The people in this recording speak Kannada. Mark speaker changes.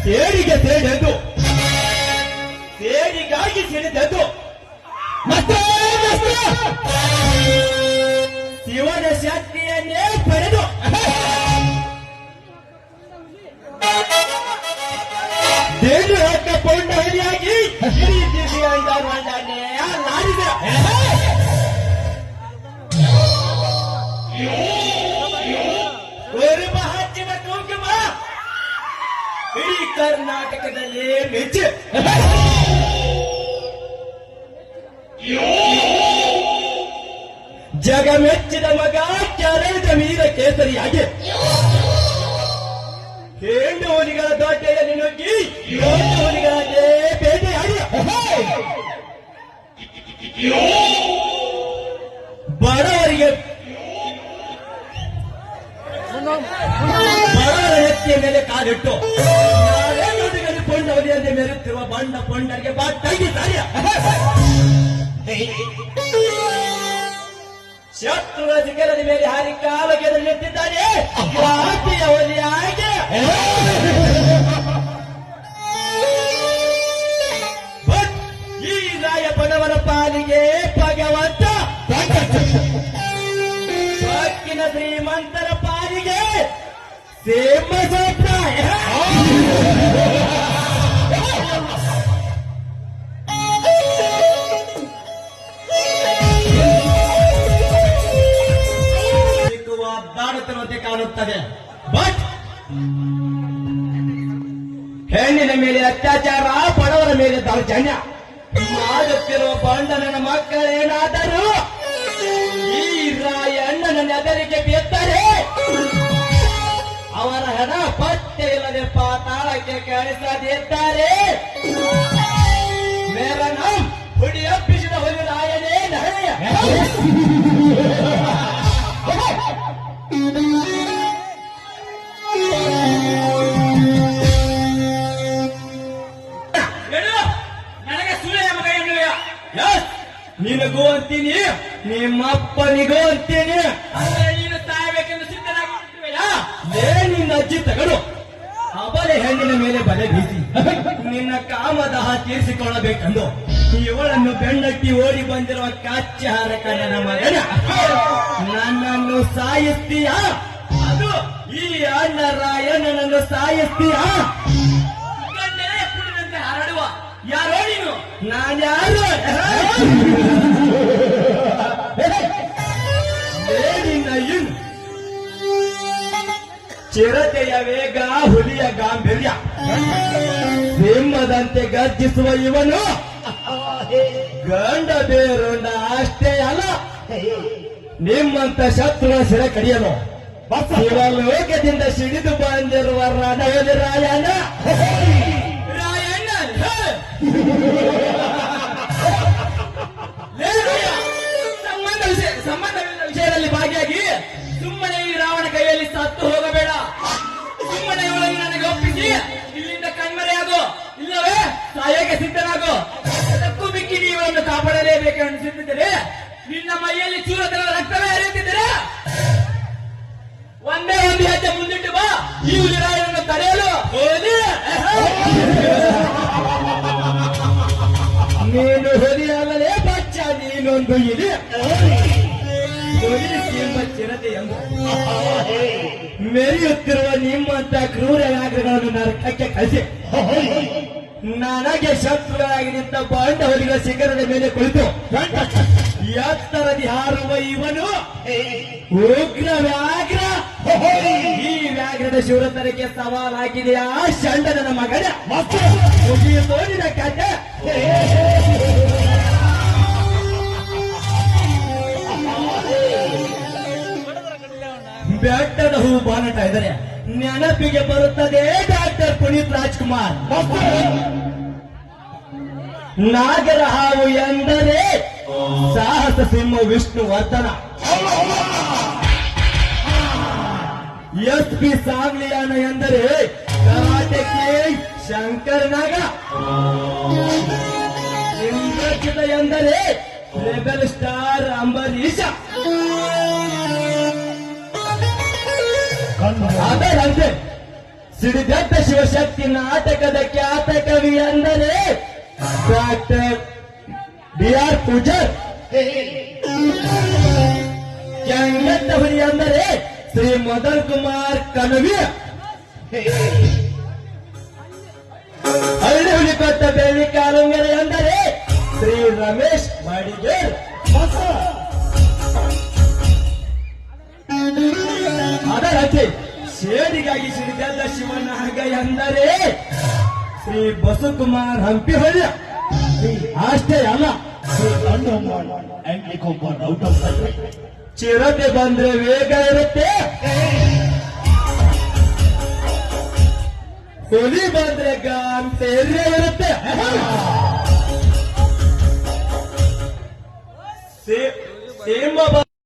Speaker 1: ಸೇಡಿಗೆ ಸೇಡೆಂದು ಸೇಡಿಗಾಗಿ ಸಿಡಿದೆಂದು ಮತ್ತೆ ಶಿವನ ಶಕ್ತಿಯನ್ನೇ ಪಡೆದು ದೇವರು ಹಾಕಿಕೊಂಡ ಹರಿಯಾಗಿ ಇಡೀ ದಿವ್ಯ ಅಂಡಾನೆ ಲಾರಿದ ഒരു മഹാത്മ കുങ്കുമ ಇಡೀ ಕರ್ನಾಟಕದಲ್ಲಿ ಮೆಚ್ಚು ಜಗ ಮೆಚ್ಚಿದ ಮಗ ಕೆರೆದ ಮೀರ ಕೇಸರಿಯಾಗಿ ಹೆಣ್ಣುವನಿಗಳ ದೊಡ್ಡೆಯಲ್ಲಿ ನುಗ್ಗಿ ಹೆಣ್ಣುವನಿಗಳೇ ಬೇಟೆಯಾಡಿ ಬಡವರಿಗೆ ಬಡವರ ಎತ್ತಿಯ ಮೇಲೆ ಕಾಲಿಟ್ಟು ಕೊಂಡವರಿಯಂತೆ ಮೆರುತ್ತಿರುವ ಬಣ್ಣ ಕೊಂಡರಿಗೆ ಬಾಟಾಗಿ ಸಾರ್ಯ ಶತ್ರುಗಳ ಶಿಖರದ ಮೇಲೆ ಹಾರಿ ಕಾಲಕ್ಕೆ ನಿಂತಿದ್ದಾನೆ ಒಲಿಯಾಗೆ ಈ ರಾಯ ಬಡವರ ಪಾಲಿಗೆ ಭಗವಂತ ಬಾಕಿನ ಶ್ರೀಮಂತರ ಪಾಲಿಗೆ ಸೇಮ ಸಂಪ್ರಾಯ ದಾಡುತ್ತಿರುವಂತೆ ಕಾಣುತ್ತದೆ. ಬಟ್ ಹೆಣ್ಣಿನ ಮೇಲೆ ಅತ್ಯಾಚಾರ, ಬಡವರ ಮೇಲೆ ದೌರ್ಜನ್ಯ ಮಾಡುತ್ತಿರುವ ಬಂಡನ ಮಕ್ಕಳೇನಾದರೂ ಈ ರಾಯಣ್ಣನ ಎದರಿಗೆ ಬಿದ್ದರೆ ಅವರ ಹಣ ಪತ್ತೆ ಇಲ್ಲದೆ ಪಾತಾಳಕ್ಕೆ ಕಳಿಸದಿದ್ದಾರೆ. ಮೇರನ ಹುಡಿಯಪ್ಪಿಸಿದ ಹುಲಿ ರಾಯನೇ ನಳೆಯ ನನಗೆ ಸುಳ್ಳೆಯ ಮಗ ಎನ್ನುವ ನಿನಗೂ ಅಂತೀನಿ, ನಿಮ್ಮಪ್ಪನಿಗೂ ಅಂತೀನಿ. ಅಂದ್ರೆ ನೀನು ಸಾಯಬೇಕೆಂದು ಸಿದ್ಧರಾಗಿರುತ್ತವೆಯಾ? ನಿನ್ನ ಅಜ್ಜಿ ತಗಡು ಅಬಲೆ ಹೆಣ್ಣಿನ ಮೇಲೆ ಬಲೆ ಬೀಸಿ ನಿನ್ನ ಕಾಮದಾಹ ತೀರಿಸಿಕೊಳ್ಳಬೇಕೆಂದು ಇವಳನ್ನು ಬೆನ್ನಟ್ಟಿ ಓಡಿ ಬಂದಿರುವ ಕಾಚ್ಯಹಾರಕ ನನ್ನ ಮಗನ ನನ್ನನ್ನು ಸಾಯಿಸ್ತೀಯ? ಅದು ಈ ಅಣ್ಣ ರಾಯಣ್ಣನನ್ನು ಸಾಯಿಸ್ತೀಯ? ಕುಡಿದಂತೆ ಹರಡುವ ಯಾರೋ ನೀನು? ನಾನ್ಯಾರು? ನಿನ್ನ ಇನ್ ಚಿರತೆಯ ವೇಗ, ಹುಲಿಯ ಗಾಂಭೀರ್ಯ, ಸಿಂಹದಂತೆ ಗರ್ಜಿಸುವ ಇವನು ಗಂಡ ಬೇರುಂಡ ಅಷ್ಟೇ ಅಲ್ಲ, ನಿಮ್ಮಂತ ಶತ್ರುಗಳ ಸಿರ ಕಡಿಯಲು ಲೋಕದಿಂದ ಸಿಡಿದು ಬಂದಿರುವ ರಣವಲಿ ರಾಯಣ್ಣ. ರಾಯಣ್ಣ ಸಂಬಂಧವಿಲ್ಲ ವಿಷಯದಲ್ಲಿ ಭಾಗಿಯಾಗಿ ಸುಮ್ಮನೆ ಈ ರಾವಣ ಕೈಯಲ್ಲಿ ಸತ್ತು ಹೋಗಬೇಡ. ಸುಮ್ಮನೆ ಇವಳನ್ನು ನನಗೆ ಒಪ್ಪಿಸಿ ಇಲ್ಲಿಂದ ಕಣ್ಮರೆಯಾಗೋ, ಇಲ್ಲವೇ ಸಾಯಕ್ಕೆ ಸಿದ್ಧನಾಗೋ. ಅದಕ್ಕೂ ಬಿಕ್ಕಿ ನೀವನ್ನು ಕಾಪಾಡಲೇಬೇಕು ಅನಿಸುತ್ತಿದ್ದರೆ, ನಿನ್ನ ಮೈಯಲ್ಲಿ ಚೂರತರ ರಕ್ತವೇ ಹರಿಯುತ್ತಿದ್ದರೆ ಒಂದೇ ಒಂದು ಹೆಜ್ಜೆ ಮುಂದಿಟ್ಟು ಬಾ. ಈ ಹುಲಿರಾಯನನ್ನು ತಡೆಯಲು ನೀನು ಹುಲಿ ಅಲ್ಲಲೇ ಬಚ್ಚ, ನೀನೊಂದು ಇಲಿ ಹುಲಿ ಎಂಬ ಚಿರತೆ ಎಂದು ಮೆರೆಯುತ್ತಿರುವ ನಿಮ್ಮಂತ ಕ್ರೂರ ವ್ಯಾಘ್ರಗಳನ್ನು ನರಕಕ್ಕೆ ಕಳಿಸಿ ನನಗೆ ಶತ್ರುಗಳಾಗಿ ನಿಂತ ಬಾಂಡವರಿಗಳ ಶಿಖರದ ಮೇಲೆ ಕುಳಿತು ಎತ್ತರದಿ ಹಾರುವ ಇವನು ಉಗ್ರ ವ್ಯಾಘ್ರ. ಈ ವ್ಯಾಘ್ರದ ಶಿವರತನಕ್ಕೆ ಸವಾಲಾಗಿದೆಯಾ ಷಂಡನ ಮಗನ ತೋರಿದ ಕತೆ. ಬೆಟ್ಟದ ಹೂ ಬಾನಟ ಇದ್ದಾರೆ ನೆನಪಿಗೆ ಬರುತ್ತದೆ ಡಾಕ್ಟರ್ ಪುನೀತ್ ರಾಜ್ಕುಮಾರ್. ನಾಗರ ಹಾವು ಎಂದರೆ ಸಾಹಸ ಸಿಂಹ ವಿಷ್ಣುವರ್ಧನ. SP ಸಾಂಗ್ಲಿಯಾನ ಎಂದರೆ ಕರಾಟೆ ಕಿಂಗ್ ಶಂಕರ್ ನಾಗ. ಇಂದ್ರಜಿತ ಎಂದರೆ ರೆಬೆಲ್ ಸ್ಟಾರ್ ಅಂಬರೀಷ. ಅದರಂತೆ ಸಿಡಿದಟ್ಟ ಶಿವಶಕ್ತಿ ನಾಟಕದ ಖ್ಯಾತ ಕವಿ ಅಂದರೆ ಡಾಕ್ಟರ್ DR ಪೂಜಾರ್. ಕೆಂಗಟ್ಟ ಹುಲಿ ಅಂದರೆ ಶ್ರೀ ಮದನ್ ಕುಮಾರ್ ಕನವಿ. ಹಳ್ಳಿ ಹುಲಿ ಕೊಟ್ಟ ಬೆಳ್ಳಿ ಕಾಲುಂಗರ ಎಂದರೆ ಶ್ರೀ ರಮೇಶ್ ಮಾಡಿಗೇರ್. ಅದರಂತೆ ಶೇಡಿಗಾಗಿ ಸಿಡಿದಲ್ಲ ಶಿವನಾಗ ಎಂದರೆ ಶ್ರೀ ಬಸವಕುಮಾರ್ ಹಂಪಿಹೊಳ್ಳ. ಅಷ್ಟೇ ಅಲ್ಲ, ಚಿರತೆ ಬಂದ್ರೆ ವೇಗ ಇರುತ್ತೆ, ಹುಲಿ ಬಂದ್ರೆ ಗಾಂಭೀರ್ಯ ಇರುತ್ತೆ. ಸಿಂಹ